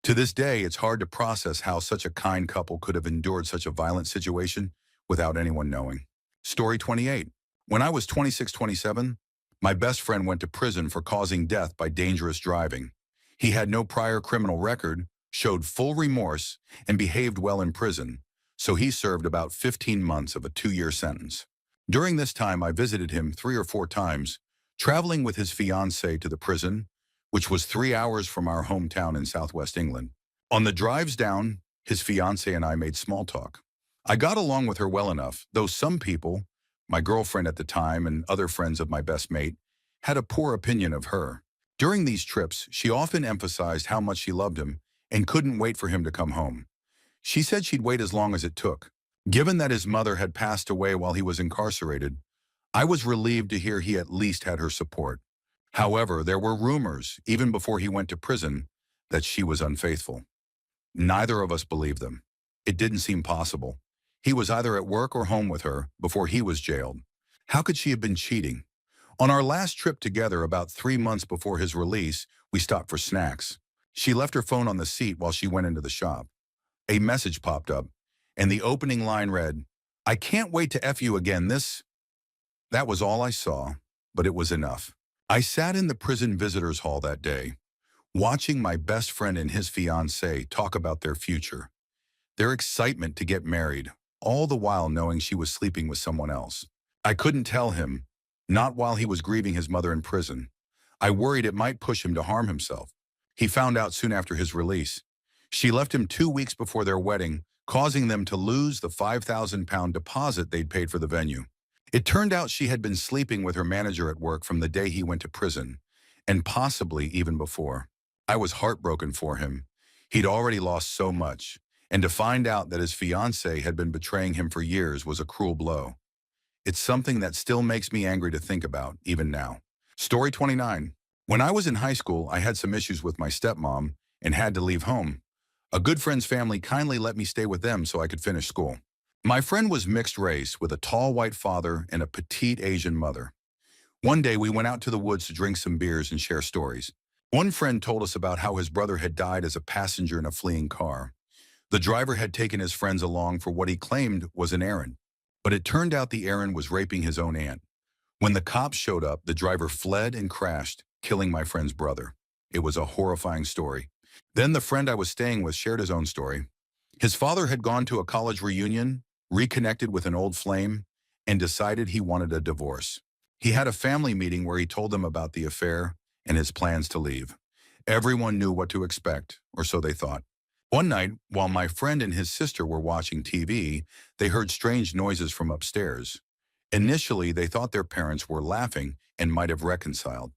To this day, it's hard to process how such a kind couple could have endured such a violent situation without anyone knowing. Story 28. When I was 26-27, my best friend went to prison for causing death by dangerous driving. He had no prior criminal record, showed full remorse, and behaved well in prison, so he served about 15 months of a 2-year sentence. During this time, I visited him 3 or 4 times, traveling with his fiancée to the prison, which was 3 hours from our hometown in southwest England. On the drives down, his fiancée and I made small talk. I got along with her well enough, though some people, my girlfriend at the time and other friends of my best mate, had a poor opinion of her. During these trips, she often emphasized how much she loved him and couldn't wait for him to come home. She said she'd wait as long as it took. Given that his mother had passed away while he was incarcerated, I was relieved to hear he at least had her support. However, there were rumors, even before he went to prison, that she was unfaithful. Neither of us believed them. It didn't seem possible. He was either at work or home with her before he was jailed. How could she have been cheating? On our last trip together, about 3 months before his release, we stopped for snacks. She left her phone on the seat while she went into the shop. A message popped up, and the opening line read, "I can't wait to F you again this." That was all I saw, but it was enough. I sat in the prison visitors hall that day, watching my best friend and his fiancée talk about their future, their excitement to get married, all the while knowing she was sleeping with someone else. I couldn't tell him, not while he was grieving his mother in prison. I worried it might push him to harm himself. He found out soon after his release. She left him 2 weeks before their wedding, causing them to lose the £5,000 deposit they'd paid for the venue. It turned out she had been sleeping with her manager at work from the day he went to prison, and possibly even before. I was heartbroken for him. He'd already lost so much, and to find out that his fiancée had been betraying him for years was a cruel blow. It's something that still makes me angry to think about, even now. Story 29. When I was in high school, I had some issues with my stepmom and had to leave home. A good friend's family kindly let me stay with them so I could finish school. My friend was mixed race with a tall white father and a petite Asian mother. One day we went out to the woods to drink some beers and share stories. One friend told us about how his brother had died as a passenger in a fleeing car. The driver had taken his friends along for what he claimed was an errand, but it turned out the errand was raping his own aunt. When the cops showed up, the driver fled and crashed, killing my friend's brother. It was a horrifying story. Then the friend I was staying with shared his own story. His father had gone to a college reunion, reconnected with an old flame, and decided he wanted a divorce. He had a family meeting where he told them about the affair and his plans to leave. Everyone knew what to expect, or so they thought. One night, while my friend and his sister were watching TV, they heard strange noises from upstairs. Initially, they thought their parents were laughing and might have reconciled.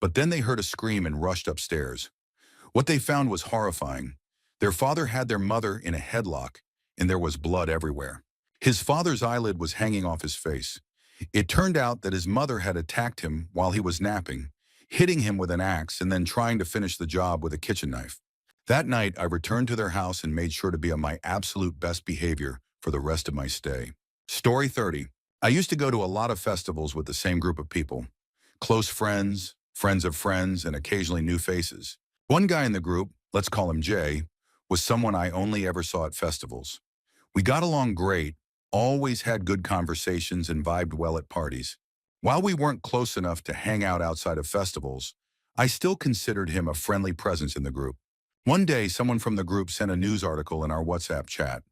But then they heard a scream and rushed upstairs. What they found was horrifying. Their father had their mother in a headlock, and there was blood everywhere. His father's eyelid was hanging off his face. It turned out that his mother had attacked him while he was napping, hitting him with an axe and then trying to finish the job with a kitchen knife. That night, I returned to their house and made sure to be on my absolute best behavior for the rest of my stay. Story 30. I used to go to a lot of festivals with the same group of people. Close friends, friends of friends, and occasionally new faces. One guy in the group, let's call him Jay, was someone I only ever saw at festivals. We got along great, always had good conversations and vibed well at parties. While we weren't close enough to hang out outside of festivals, I still considered him a friendly presence in the group. One day, someone from the group sent a news article in our WhatsApp chat.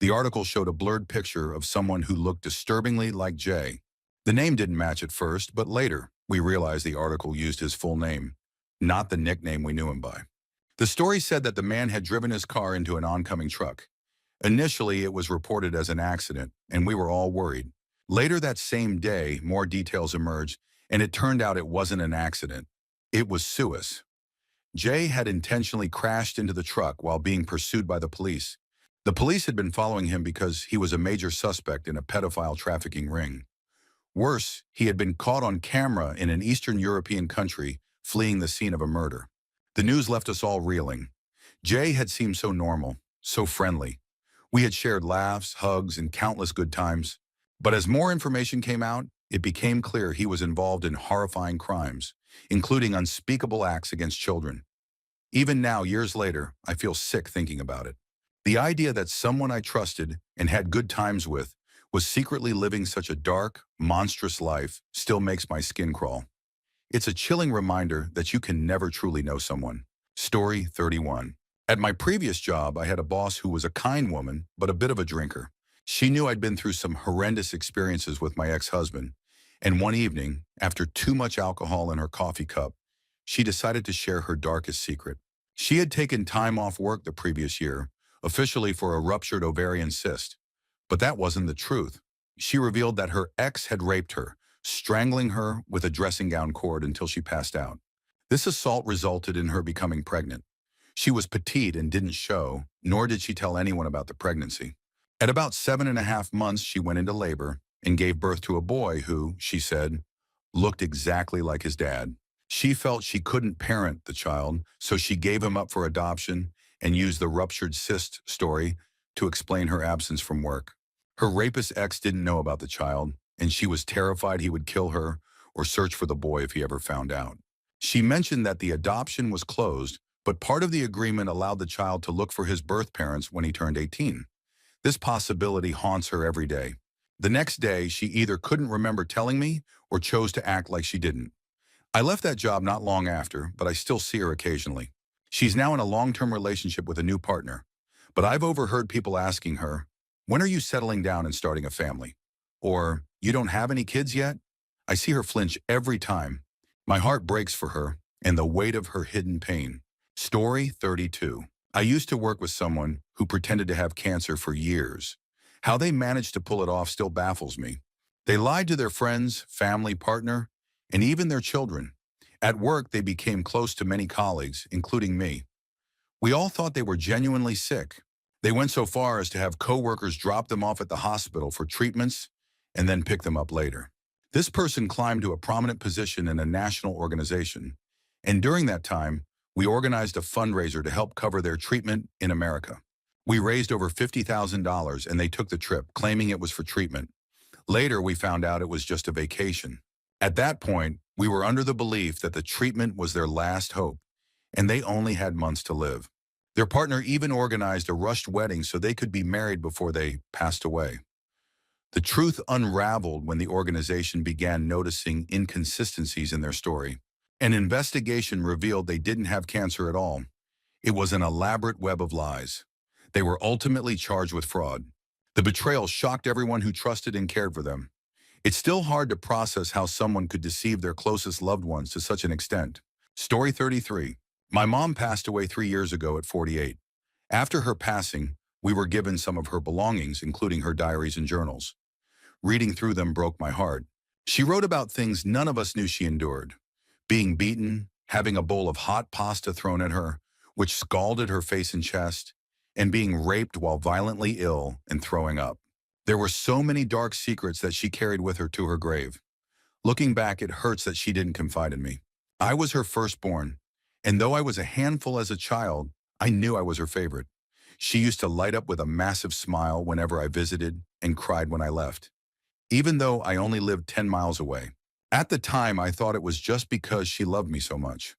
The article showed a blurred picture of someone who looked disturbingly like Jay. The name didn't match at first, but later, we realized the article used his full name, not the nickname we knew him by. The story said that the man had driven his car into an oncoming truck. Initially, it was reported as an accident, and we were all worried. Later that same day, more details emerged, and it turned out it wasn't an accident. It was suicide. Jay had intentionally crashed into the truck while being pursued by the police. The police had been following him because he was a major suspect in a pedophile trafficking ring. Worse, he had been caught on camera in an Eastern European country fleeing the scene of a murder. The news left us all reeling. Jay had seemed so normal, so friendly. We had shared laughs, hugs, and countless good times. But as more information came out, it became clear he was involved in horrifying crimes, including unspeakable acts against children. Even now, years later, I feel sick thinking about it. The idea that someone I trusted and had good times with was secretly living such a dark, monstrous life still makes my skin crawl. It's a chilling reminder that you can never truly know someone. Story 31. At my previous job, I had a boss who was a kind woman, but a bit of a drinker. She knew I'd been through some horrendous experiences with my ex-husband, and one evening, after too much alcohol in her coffee cup, she decided to share her darkest secret. She had taken time off work the previous year, officially for a ruptured ovarian cyst. But that wasn't the truth. She revealed that her ex had raped her, strangling her with a dressing gown cord until she passed out. This assault resulted in her becoming pregnant. She was petite and didn't show, nor did she tell anyone about the pregnancy. At about 7.5 months, she went into labor and gave birth to a boy who, she said, looked exactly like his dad. She felt she couldn't parent the child, so she gave him up for adoption and used the ruptured cyst story to explain her absence from work. Her rapist ex didn't know about the child, and she was terrified he would kill her or search for the boy if he ever found out. She mentioned that the adoption was closed, but part of the agreement allowed the child to look for his birth parents when he turned 18. This possibility haunts her every day. The next day, she either couldn't remember telling me or chose to act like she didn't. I left that job not long after, but I still see her occasionally. She's now in a long-term relationship with a new partner, but I've overheard people asking her, "When are you settling down and starting a family?" Or, "You don't have any kids yet?" I see her flinch every time. My heart breaks for her and the weight of her hidden pain. Story 32. I used to work with someone who pretended to have cancer for years. How they managed to pull it off still baffles me. They lied to their friends, family, partner, and even their children. At work, they became close to many colleagues, including me. We all thought they were genuinely sick. They went so far as to have coworkers drop them off at the hospital for treatments and then pick them up later. This person climbed to a prominent position in a national organization, and during that time, we organized a fundraiser to help cover their treatment in America. We raised over $50,000 and they took the trip, claiming it was for treatment. Later, we found out it was just a vacation. At that point, we were under the belief that the treatment was their last hope, and they only had months to live. Their partner even organized a rushed wedding so they could be married before they passed away. The truth unraveled when the organization began noticing inconsistencies in their story. An investigation revealed they didn't have cancer at all. It was an elaborate web of lies. They were ultimately charged with fraud. The betrayal shocked everyone who trusted and cared for them. It's still hard to process how someone could deceive their closest loved ones to such an extent. Story 33. My mom passed away 3 years ago at 48. After her passing, we were given some of her belongings, including her diaries and journals. Reading through them broke my heart. She wrote about things none of us knew she endured. Being beaten, having a bowl of hot pasta thrown at her, which scalded her face and chest, and being raped while violently ill and throwing up. There were so many dark secrets that she carried with her to her grave. Looking back, it hurts that she didn't confide in me. I was her firstborn, and though I was a handful as a child, I knew I was her favorite. She used to light up with a massive smile whenever I visited and cried when I left, even though I only lived 10 miles away. At the time, I thought it was just because she loved me so much.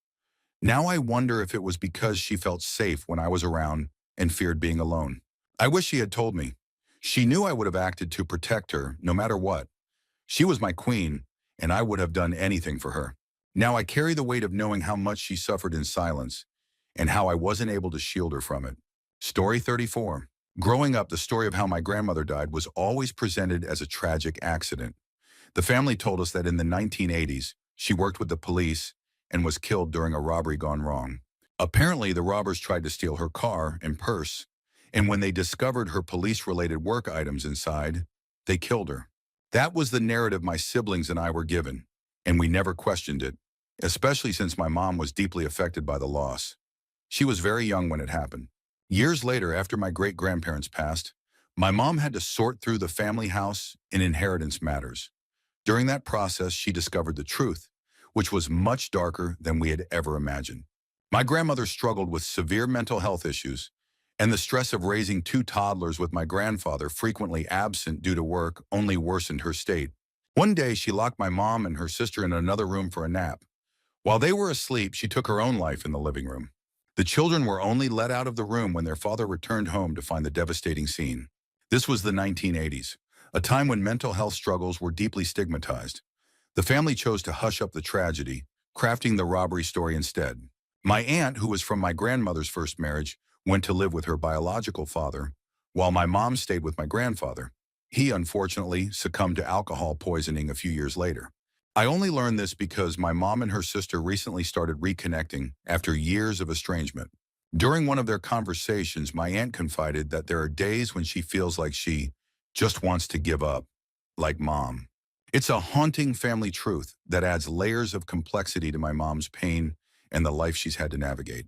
Now I wonder if it was because she felt safe when I was around and feared being alone. I wish she had told me. She knew I would have acted to protect her no matter what. She was my queen, and I would have done anything for her. Now I carry the weight of knowing how much she suffered in silence and how I wasn't able to shield her from it. Story 34. Growing up, the story of how my grandmother died was always presented as a tragic accident. The family told us that in the 1980s, she worked with the police and was killed during a robbery gone wrong. Apparently, the robbers tried to steal her car and purse, and when they discovered her police-related work items inside, they killed her. That was the narrative my siblings and I were given, and we never questioned it, especially since my mom was deeply affected by the loss. She was very young when it happened. Years later, after my great-grandparents passed, my mom had to sort through the family house in inheritance matters. During that process, she discovered the truth, which was much darker than we had ever imagined. My grandmother struggled with severe mental health issues, and the stress of raising 2 toddlers with my grandfather frequently absent due to work only worsened her state. One day, she locked my mom and her sister in another room for a nap. While they were asleep, she took her own life in the living room. The children were only let out of the room when their father returned home to find the devastating scene. This was the 1980s, a time when mental health struggles were deeply stigmatized. The family chose to hush up the tragedy, crafting the robbery story instead. My aunt, who was from my grandmother's first marriage, went to live with her biological father, while my mom stayed with my grandfather. He, unfortunately, succumbed to alcohol poisoning a few years later. I only learned this because my mom and her sister recently started reconnecting after years of estrangement. During one of their conversations, my aunt confided that there are days when she feels like she just wants to give up, like mom. It's a haunting family truth that adds layers of complexity to my mom's pain and the life she's had to navigate.